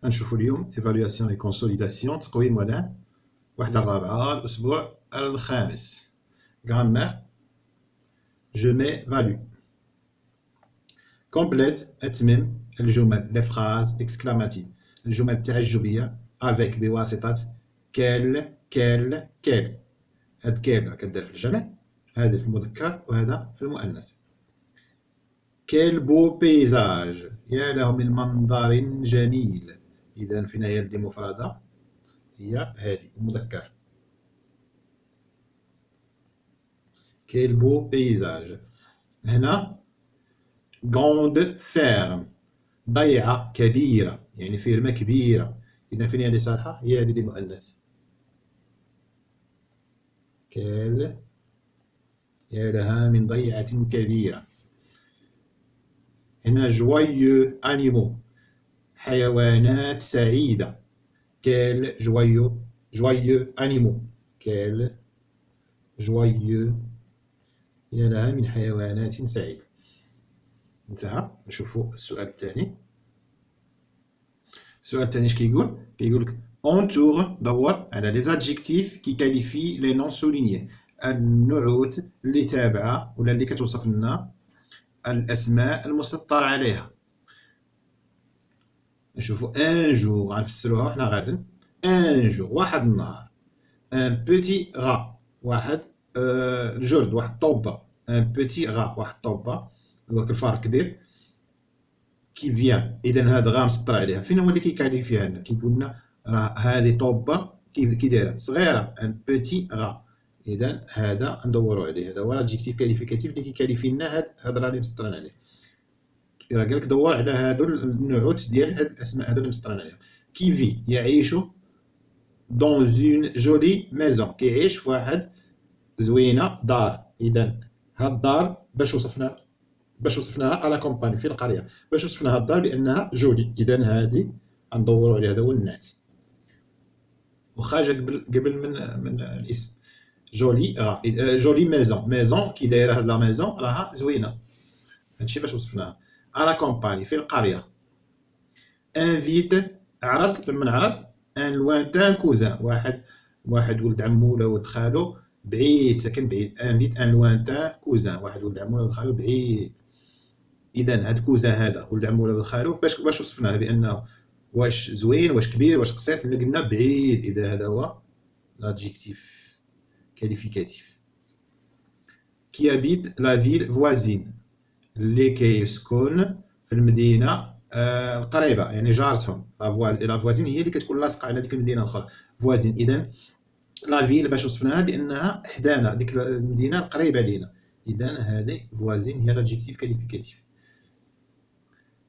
غنشوفوا اليوم ايفالواسيون اي كونسوليداسيون تقويم ودعم الوحدة الرابعة الأسبوع الخامس. غرامير جو ميفالو. كومبليت أتمم الجمل لي فراز اكسكلاماتيف الجمل التعجبية افيك بواسطة كيل كيل كيل. هاد كيل كدير في الجمع، هذا في المذكر وهذا في المؤنث. كيل بو بيزاج، يا له من منظر جميل. إذا فين هي اللي مفردة؟ هي هذه المذكر. كيل بو بيزاج. هنا غروند فيرم، ضيعة كبيرة، يعني فيرمة كبيرة. إذا فين هي اللي صالحة؟ هي هذه اللي مؤنث. كيل، يا لها من ضيعة كبيرة. هنا جويو أنيمو، حيوانات سعيدة. كيل جويو، جويو أنيمو. كيل جويو، يا لها من حيوانات سعيدة. انتهى. نشوفوا السؤال الثاني. السؤال الثاني اش كيقول؟ كيقول لك اونتور، دور على لي زادجيكتيف كي كاليفي لي نون سولينيي، النعوت اللي تابعه ولا اللي كتوصف لنا الاسماء المسطر عليها. نشوفوا ان جور، غنفسروها وحنا غادن. ان جور، واحد النهار. ان بوتي غا، واحد الجرد، واحد الطوبه. ان بوتي غا، واحد الطوبه، هو الفار كبير. كي فيان، اذا هاد غا مسطر عليها. فين هو اللي كيكاليفيها لنا؟ كيقول لنا راه هذه طوبه كي دايره صغيره، ان بوتي غا. اذا هذا ندوروا عليه، هذا هو لادجيكتيف كاليفيكاتيف اللي كيكاليفي لنا هاد الهضره اللي مسطرين عليه. راه قال لك دور على هادو النعوت ديال هاد الاسماء هادو اللي مسطرين عليهم. كي في، يعيش دون اون جولي ميزون، كيعيش في واحد زوينه، دار. اذا هاد الدار باش وصفناها على كومباني في القريه، باش وصفنا هاد الدار بانها جولي. اذا هذه غندوروا عليها، هذا هو النعت. واخا جا قبل من الاسم جولي. جولي ميزون، ميزون كي دايره هاد لا ميزون راها زوينه. هادشي باش وصفناها. على كومباني في القريه. انفيت، عرض، من عرض. ان لوانتان كوزان، واحد ولد عمو ولا ولد خالو بعيد، ساكن بعيد. انفيت ان لوانتان كوزان، واحد ولد عمو ولا ولد خالو بعيد. اذا هاد كوزان هذا ولد عمو ولا ولد خالو باش وصفناه بانه واش زوين، واش كبير، واش قصير. اللي قلنا بعيد، اذا هذا هو لادجيكتيف كاليفيكاتيف. كي ابيت لا فيل فوازين، اللي كيسكن في المدينه القريبه، يعني جارتهم. لا فوازين هي اللي كتكون لاصقه على ديك المدينه الاخرى. فوازين، اذا لا فيل باش وصفناها بانها حدانا، ديك المدينه القريبه لينا. اذا هذه فوازين هي لادجيكتيف كاليفيكاتيف.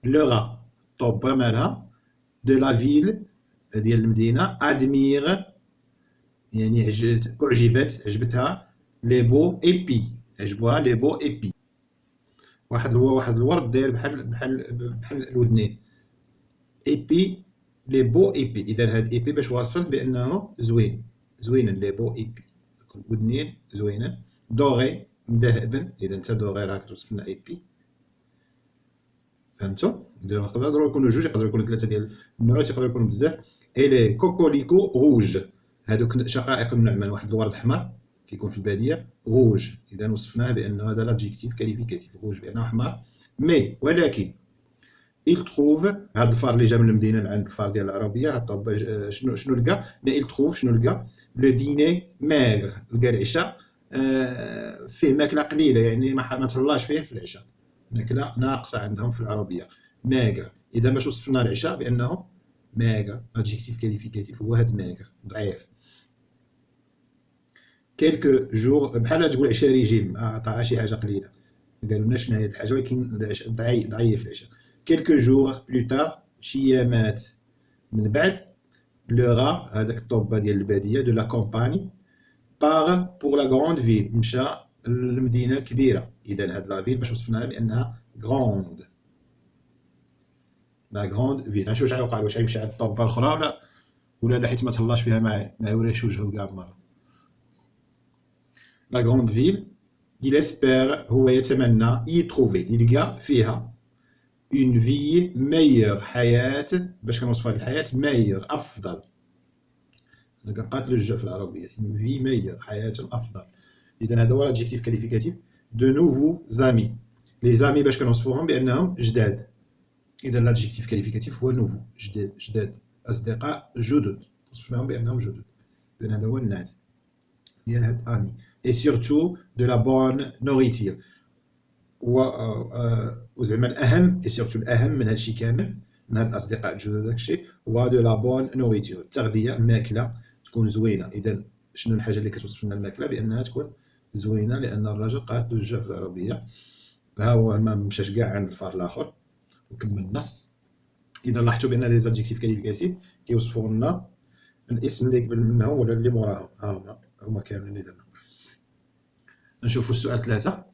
لو غا، طوبه مالها. دو لا فيل، ديال المدينه. ادمير، يعني اعجبت، عجبتها. لي بو ايبي، عجبوها لي بو ايبي. واحد الورد داير بحال الودنين. ايبي، لي بو ايبي. اذا هاد ايبي باش واصفين بانه زوين، زوينين. لي بو ايبي، الودنين زوينين. دوغي، مذهبا. اذا انت دوغي راه كتوصف لنا ايبي. فهمتوا؟ يقدروا يكونوا جوج، يقدروا يكونوا ثلاثه ديال النعوت، يقدروا يكونوا بزاف. اي لي كوكوليكو روج، هادوك شقائق النعمان، واحد الورد احمر كيكون في الباديه. روج، اذا وصفناه بانه هذا لادجيكتيف كاليفيكاتيف. روج بانه احمر. مي ولكن il trouve، هاد الفار اللي جا من المدينه لعند الفار ديال العربيه، هاد الطوب شنو لقى؟ مي il trouve، شنو لقى؟ لو ديني ماغر، لقى العشاء فيه ماكله قليله، يعني ما تهلاش فيه في العشاء، ماكله ناقصه عندهم في العربيه. ماغر، اذا باش وصفنا العشاء بانه ماغر، ادجيكتيف كاليفيكاتيف هو هاد ماغر، ضعيف. كيلكو جور، بحال تقول عشا ريجيم، عطاها شي حاجه قليله. قالوا لنا شنو هي الحاجه، ولكن ضعيف العشاء. كيلكو جور بلو تار، شي ايامات من بعد. لو غا، هذاك الطوبه ديال الباديه، دو لا كومباني. باغ بور لا غروند فيل، مشى للمدينه الكبيره. اذا هاد لا فيل باش وصفناها بانها غروند، لا غروند فيل. نشوف واش غيوقع، واش غيمشي عند الطوبه الاخرى ولا لا، حيت ما تهلاش فيها ما يوريش وجهه كاع مره. لا غروند فيل، il espère، هو يتمنى، يتروفي، يلقى فيها une vie meilleure. حياة باش كنوصفوا هذه الحياة meilleure أفضل. قاتلوا الجو في العربية une vie meilleure حياة أفضل. إذا هذا هو l'adjectif qualificatif de nouveaux amis. les amis باش كنوصفوهم بأنهم جداد. إذا l'adjectif qualificatif هو nouveau جداد أصدقاء جدد وصفناهم بأنهم جدد. إذا هذا هو النعت ديال هاد أمي. et surtout de la bonne nourriture. وزعما الأهم et surtout الأهم من هادشي كامل من هاد الأصدقاء الجدد داكشي هو de la bonne nourriture. التغذية ماكلة تكون زوينة. إذا شنو الحاجة اللي كتوصف لنا الماكلة بأنها تكون زوينة؟ لأن الرجل قاتل الجو في العربية. ها هو ما مشاش كاع عند الفار الآخر وكمل النص. إذا لاحظتوا بأن لي زادجيكتيف كاليفيكاتيف كيوصفوا لنا الاسم اللي قبل منهم ولا اللي موراهم. ها هما كاملين اللي درنا. نشوفوا السؤال 3.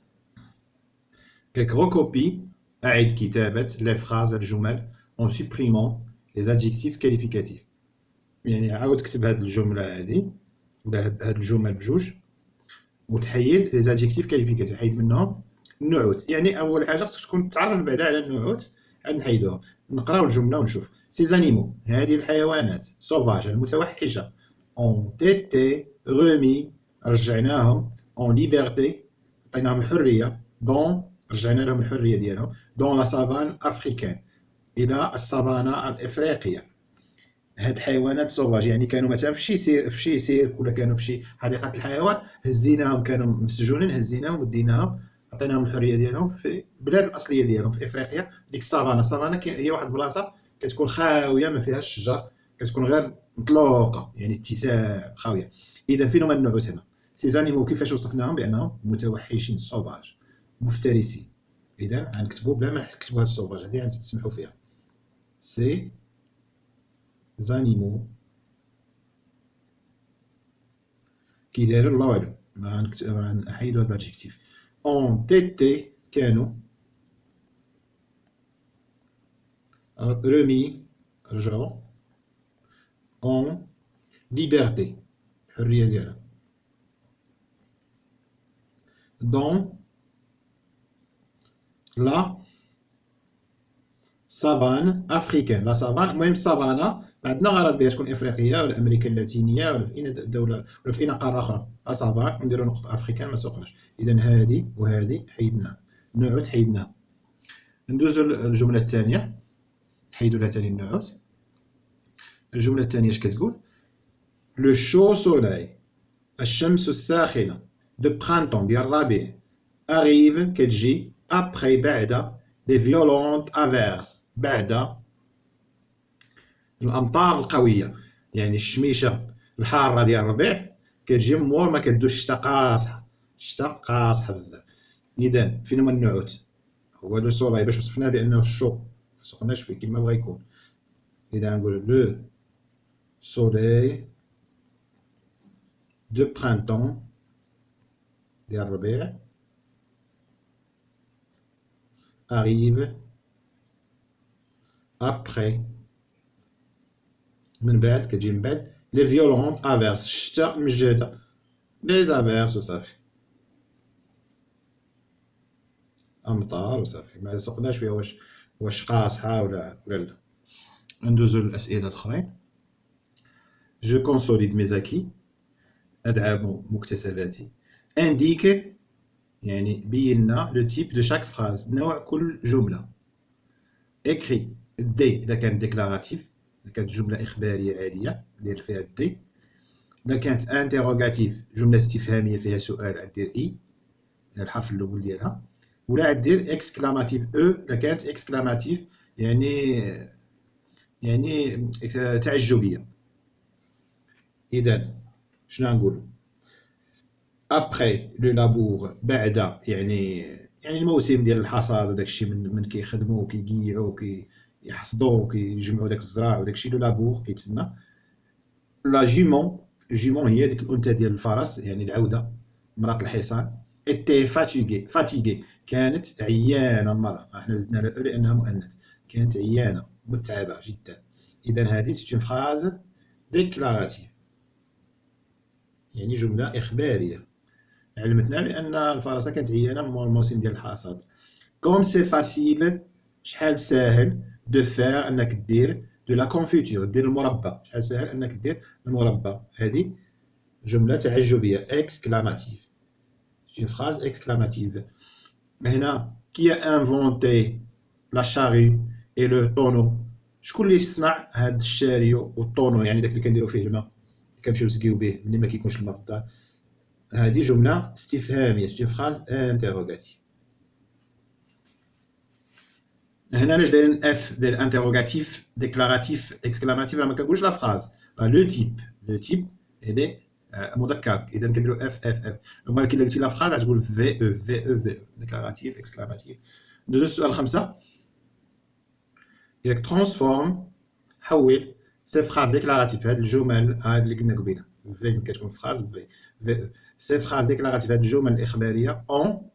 كيك ريكوبي أعد كتابة لي فراز الجمل en supprimant les adjectifs qualificatifs. يعني عاود كتب هاد الجملة هادي ولا هاد الجمل بجوج وتحيد لي زادجيكتيف كاليفيكاتيف. حيد منهم النعوت. يعني أول حاجة خصك تكون تعرف بعدا على النعوت عاد نحيدوهم. نقراو الجملة ونشوف. سي زانيمو هذه الحيوانات سوفاج المتوحشة ont été remis رجعناهم en liberté عطيناهم الحرية دون رجعنا لهم الحرية ديالهم دون لا سافان أفريكان إلى السافانا الإفريقية. هاد الحيوانات سوفاج يعني كانوا مثلا في شي سيرك ولا كانوا في شي حديقة الحيوان هزيناهم كانوا مسجونين هزيناهم وديناهم عطيناهم الحرية ديالهم في البلاد الأصلية ديالهم في إفريقيا. ديك السافانا هي واحد البلاصة كتكون خاوية ما فيهاش الشجر كتكون غير مطلوقة يعني اتساع خاوية. إذا فين هما النعوت هنا؟ سي زانيمو كيفاش وصفناهم بأنهم متوحشين سوفاج مفترسين. إذا غنكتبو بلا ما نكتبو هاد السوفاج هادي غنسمحو فيها. سي زانيمو كي دايرو لا والو ما غنحيدو هاد الادجيكتيف. اون تيتي كانوا رمي رجعوا اون ليبرتي الحرية ديالها دون لا سافان افريكان. لا سافان المهم السافانا ما عندنا غرض بها تكون افريقيه ولا امريكا اللاتينيه ولا في اي دوله ولا في اي قاره اخرى. لا سافان ونديرو نقطه افريكان ما سوقناش. اذا هذه وهذه حيدناها النعوت حيدناها. ندوزو للجمله الثانيه حيدوا لها ثاني النعوت. الجمله الثانيه اش كتقول؟ لو شو سولاي الشمس الساخنه دو برانتون ديال الربيع اريف كتجي ابخي بعد لي فيولونت افيرس بعد الامطار القويه. يعني الشميشه الحاره ديال الربيع كتجي مور ما كدوش الشتا قاصحه بزاف. اذا فين هما النعوت؟ هو لو سولاي باش وصفناه بانه الشو ما سقناش فيه كما بغا يكون. اذا نقول لو سولاي دو برانتون ديال الربيع arrive après من بعد كتجي من بعد لي فيولونت افيرس الشتا المجهده لي زافيرس وصافي امطار وصافي ما سقناش فيها واش قاصحه ولا لا. ندوزو للاسئله الاخرين. جو كونسوليد ميزاكي ادعم مكتسباتي. انديك يعني بينا لو تيب دو شاك فراز نوع كل جمله. اكري دي اذا كانت ديكلاراتيف اذا كانت جمله اخباريه عاديه دير فيها دي. اذا كانت انتيروغاتيف جمله استفهاميه فيها سؤال دير اي الحرف الاول ديالها. ولا دير اكسكلاماتيف او اذا كانت اكسكلاماتيف يعني تعجبيه. اذا شنو نقول؟ ابخي لو لابور بعد يعني الموسم ديال الحصاد وداكشي من كيخدموا وكيقيعوا وكيحصدوا وكيجمعوا داك الزراع وداكشي. لو لابور كيتسنى. لا جيمون هي ديك الانثى ديال الفرس يعني العوده مراه الحصان. ايتي فاتيغي كانت عيانه المراه. احنا زدنا لها لانها مؤنث. كانت عيانه متعبه جدا. اذا هذه سيت فراز ديكلاراتيف يعني جمله اخباريه علمتنا بان الفرس كانت عيانه من الموسم ديال الحصاد. كوم سي فاسيل شحال ساهل دو فير انك دير دو لا كونفيتور، دير المربى، شحال ساهل انك دير المربى. هذه جمله تعجبيه اكسكلاماتيف، c'est une phrase exclamative. هنا qui a inventé la charrue et le tonneau؟ شكون اللي صنع هاد الشاريو والطونو، يعني داك اللي كنديرو فيه الماء اللي كنمشيو نسقيو به ملي ما كيكونش الماء في الدار. هذه جمله استفهاميه، c'est une phrase interrogative. هنا علاش دايرين اف ديال انتروغاتيف ديكلاراتيف اكسكلاماتيف؟ راه ما كنقولش لا فراز، لو تيب، لو تيب هذا مذكر، اذا كنديرو اف اف اف. ولكن الا قلتي لا فراز غتقول في او في او في، ديكلاراتيف اكسكلاماتيف. ندوزو السؤال 5. ياك ترانسفورم، حول سي فراز ديكلاراتيف، هاد الجمل هاد اللي قلنا قبيله في ملي كتكون فراز في سي فراز ديكلاراتيف، هاد الجمل الاخباريه اون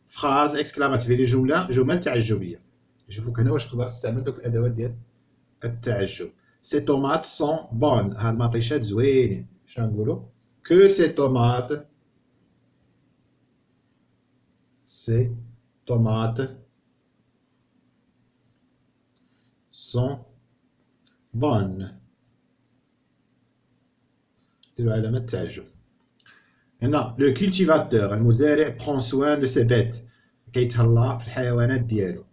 فراز اكسكلاماتيف، اللي جمل تعجبيه. شوفوك هنا واش تقدر تستعمل دوك الادوات ديال التعجب. سي طوماط سون بون، هاد المطيشات زوينين. شنو نقولوا؟ كو سي طوماط، سي طوماط سون بون، ديروا علامة تعجب. هنا لو كولتيفاتور، المزارع، برون سوان دو سي بيت، كيتهلا في الحيوانات ديالو،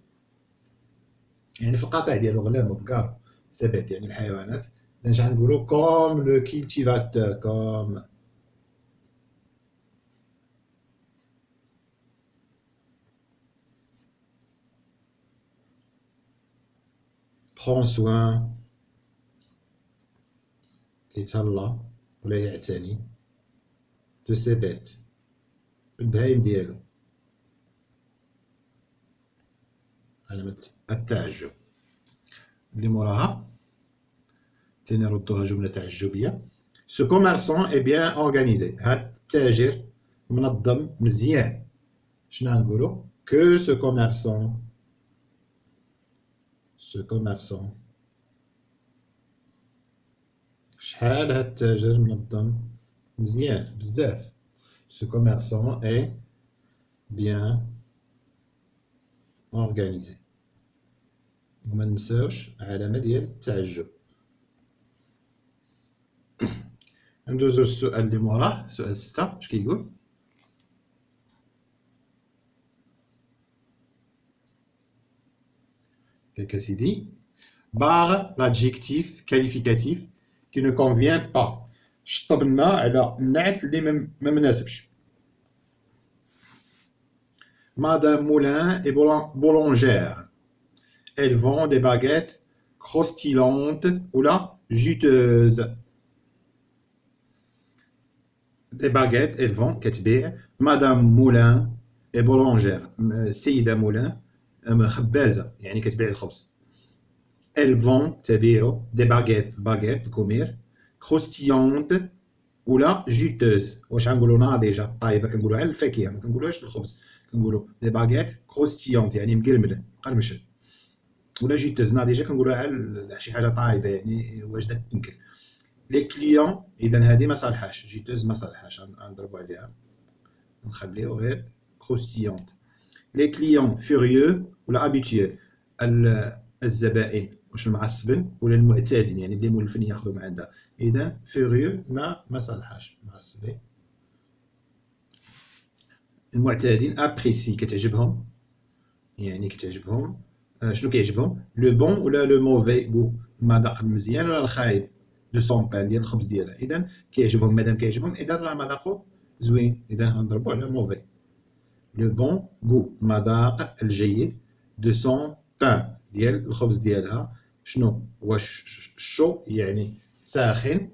يعني في القطع ديالو، غنم وبقار، سي بيت يعني الحيوانات. اذا غنقولوا كوم لو كولتيفاتور، كوم prend soin، كيتهلا ولا يعتني، دو سي بيت، البهايم ديالو، علامة التعجب. اللي موراها تاني نردوها جملة تعجبية. سو كوميرسون اي بيان اورغانيزي، هاد التاجر منظم مزيان. شنو نقولو؟ كو سو كوميرسون، سو كوميرسون، شحال هاد التاجر منظم مزيان بزاف. سو كوميرسون اي بيان اورغانيزي، وما ننساوش علامة ديال التعجب. ندوزو السؤال اللي موراه، سؤال 6. اش كيقول؟ ياك سيدي، barre l'adjectif qualificatif qui ne convient pas. شطب لنا على النعت اللي ما مناسبش. Madame Moulin est boulangère. Elle vend des baguettes croustillantes ou la juteuses. Des baguettes, elle vend كتبيع. Madame Moulin est boulangère. السيدة مولان خبازة، يعني كتبيع الخبز. Elle vend تبيع des baguettes، باغيت كومير، croustillantes ولا جوتوز. واش غنقولوا ناضجه طايبه؟ كنقولوا على الفاكهه، ما كنقولوش الخبز، كنقولوا دي باغيت كروستيونت يعني مقرمله مقرمشه. ولا جوتوز ناضجه كنقولوا على شي حاجه طايبه يعني واجده تنكل. لي كليون اذا هذه ما صالحاش، جوتوز ما صالحاش، غنضربوا عليها نخليو غير كروستيونت. لي كليون فيوريو ولا ابيتيول، الزبائن واش المعصبين ولا المعتادين، يعني اللي مولفين ياخذوا من عندها. اذا فيوريو ما صالحاش، معصبين. المعتادين ابريسي كتعجبهم، يعني كتعجبهم. شنو كيعجبهم؟ لو بون ولا لو موفي غو، المذاق المزيان ولا الخايب، لو سون بان ديال الخبز ديالها. اذا كيعجبهم، مادام كيعجبهم اذا راه مذاقو زوين، اذا غنضربو على موفي. لو بون غو، المذاق الجيد. دو سون بان، ديال الخبز ديالها. شنو واش شو يعني ساخن،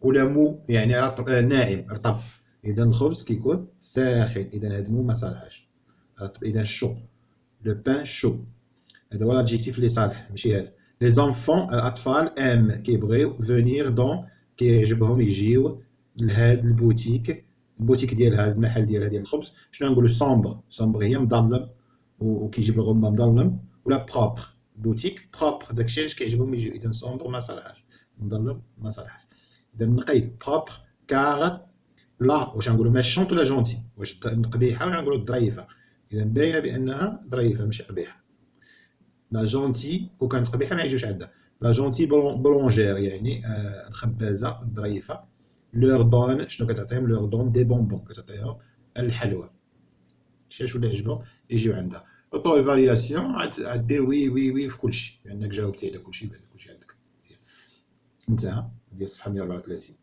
ولا مو يعني ناعم رطب. اذا الخبز كيكون ساخن، اذا هاد مو ما صالحاش، رطب. اذا شو، لو بان شو، هذا هو الادجيكتيف اللي صالح، ماشي هذا. لي زونفون، الاطفال، ام كيبغيو، فونير دون كيعجبهم يجيو لهاد البوتيك، البوتيك ديال هذا المحل ديال الخبز. شنو نقولوا؟ سومبر، سومبر هي مظلم وكيجيب الغمه مظلم. ولا بروبر، بوتيك بروبر، داكشي علاش كيعجبهم يجيو. اذا سومبر ما صالحاش، مظلم ما صالحاش. اذا نقيد بروبر كار لا، واش نقولوا ماشونط ولا جونتي؟ واش قبيحه ولا نقولوا ظريفه؟ اذا باينه بانها ظريفه ماشي قبيحه. لا جونتي كون كانت قبيحه ما يجوش عندها. لا جونتي بولونجير يعني الخبازه الظريفه. لور دون شنو كتعطيهم؟ لور دون دي بونبون، كتعطيهم الحلوى. شي شو اللي عجبهم يجيو عندها. اوتو ايفالياسيون غدير وي وي وي في كلشي، لانك جاوبتي على كلشي، كلشي عندك. انتهى. ديال الصفحه 134.